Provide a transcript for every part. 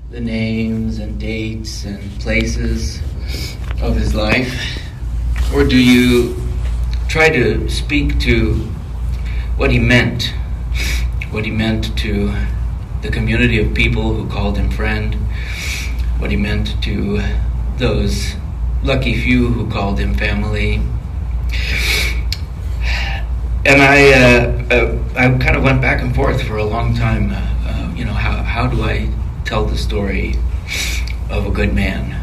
the names and dates and places of his life? Or do you try to speak to what he meant to the community of people who called him friend, what he meant to those lucky few who called him family? And I kind of went back and forth for a long time. How do I tell the story of a good man?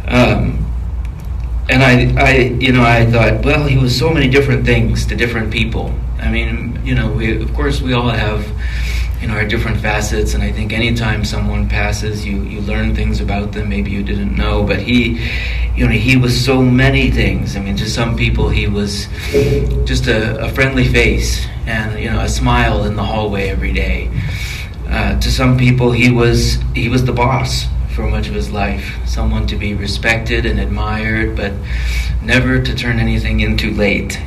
And I thought, well, he was so many different things to different people. I mean, we all have, our different facets, and I think anytime someone passes, you learn things about them maybe you didn't know. But he was so many things. I mean, to some people, he was just a friendly face and a smile in the hallway every day. To some people, he was the boss for much of his life, someone to be respected and admired, but never to turn anything in too late.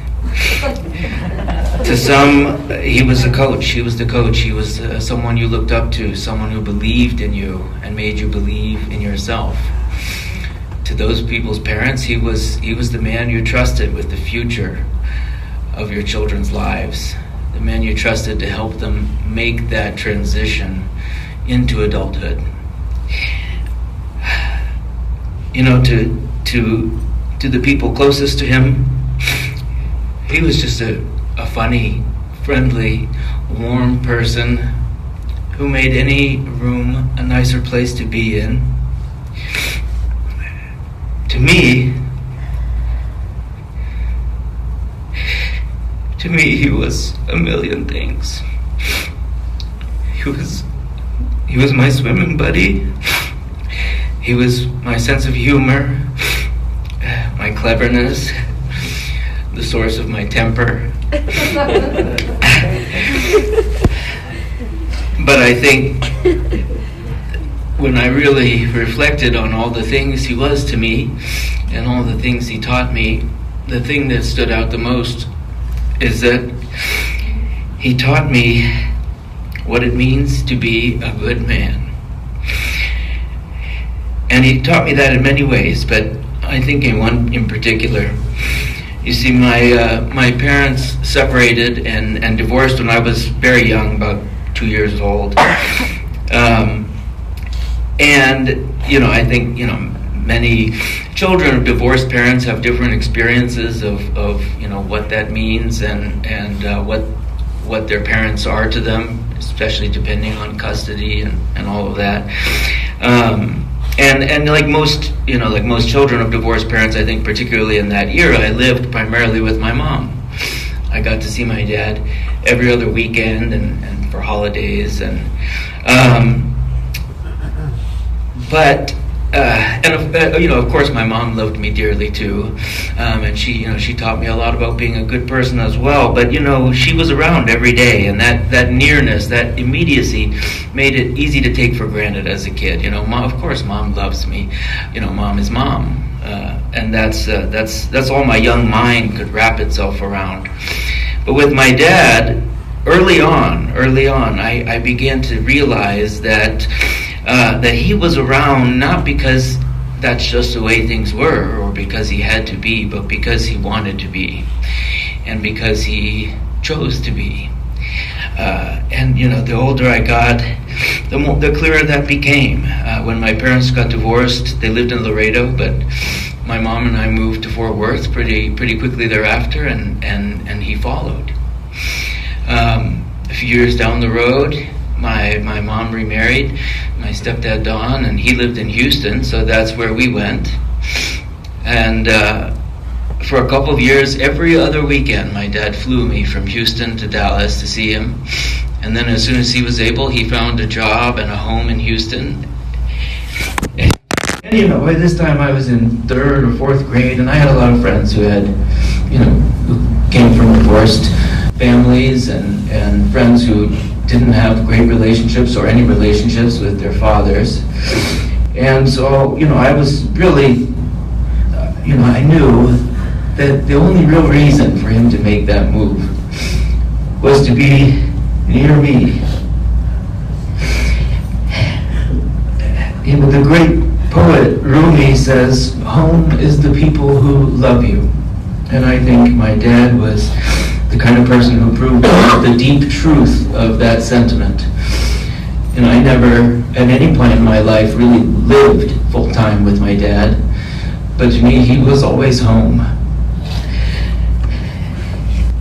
To some, he was the coach. He was someone you looked up to, someone who believed in you and made you believe in yourself. To those people's parents, he was the man you trusted with the future of your children's lives, the man you trusted to help them make that transition into adulthood. To the people closest to him, he was just a funny, friendly, warm person who made any room a nicer place to be in. To me, he was a million things. He was my swimming buddy. He was my sense of humor, my cleverness, the source of my temper. But I think when I really reflected on all the things he was to me and all the things he taught me, the thing that stood out the most is that he taught me what it means to be a good man. And he taught me that in many ways, but I think in one in particular. You see, my parents separated and divorced when I was very young, about 2 years old. I think, many children of divorced parents have different experiences of what that means and what their parents are to them, especially depending on custody and all of that. And like most children of divorced parents, I think particularly in that era, I lived primarily with my mom. I got to see my dad every other weekend and for holidays of course my mom loved me dearly too, and she taught me a lot about being a good person as well. But she was around every day, and that nearness, that immediacy, made it easy to take for granted as a kid. Of course mom loves me. Mom is mom, and that's all my young mind could wrap itself around. But with my dad, early on, I began to realize that he was around not because that's just the way things were or because he had to be, but because he wanted to be and because he chose to be. The older I got, the clearer that became. When my parents got divorced, they lived in Laredo, but my mom and I moved to Fort Worth pretty quickly thereafter, and he followed. A few years down the road, my mom remarried my stepdad Don, and he lived in Houston, so that's where we went. And for a couple of years, every other weekend, my dad flew me from Houston to Dallas to see him. And then as soon as he was able, he found a job and a home in Houston. And by this time I was in 3rd or 4th grade, and I had a lot of friends who had, who came from divorced families and friends who didn't have great relationships or any relationships with their fathers. And so, I was really, I knew that the only real reason for him to make that move was to be near me. The great poet Rumi says, home is the people who love you. And I think my dad was the kind of person who proved the deep truth of that sentiment. I never, at any point in my life, really lived full-time with my dad. But to me, he was always home.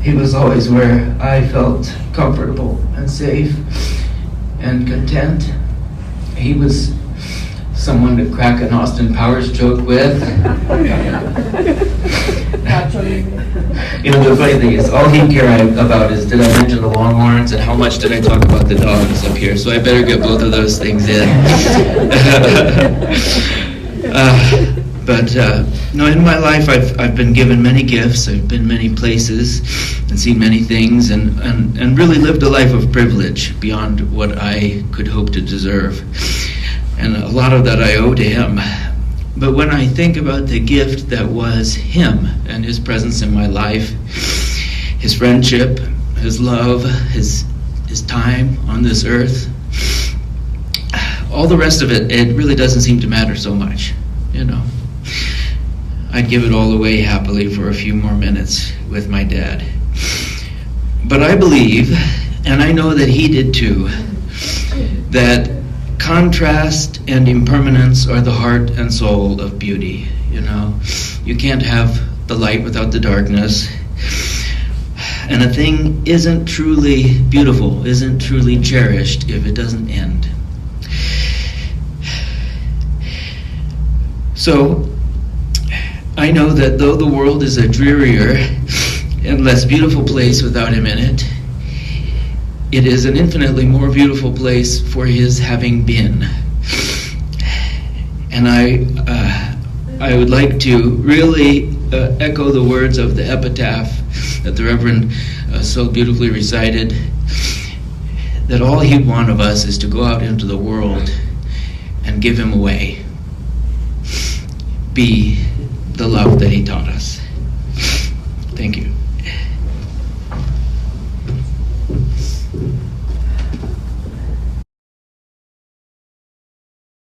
He was always where I felt comfortable and safe and content. He was someone to crack an Austin Powers joke with. The funny thing is, all he'd care about is, did I mention the Longhorns, and how much did I talk about the dogs up here? So I better get both of those things in. No, in my life, I've been given many gifts. I've been many places and seen many things, and really lived a life of privilege beyond what I could hope to deserve. And a lot of that I owe to him. But when I think about the gift that was him and his presence in my life, his friendship, his love, his time on this earth, all the rest of it, it really doesn't seem to matter so much, I'd give it all away happily for a few more minutes with my dad. But I believe, and I know that he did too, that contrast and impermanence are the heart and soul of beauty. You can't have the light without the darkness. And a thing isn't truly beautiful, isn't truly cherished if it doesn't end. So, I know that though the world is a drearier and less beautiful place without him in it, it is an infinitely more beautiful place for his having been. And I would like to really echo the words of the epitaph that the Reverend so beautifully recited, that all he'd want of us is to go out into the world and give him away. Be the love that he taught.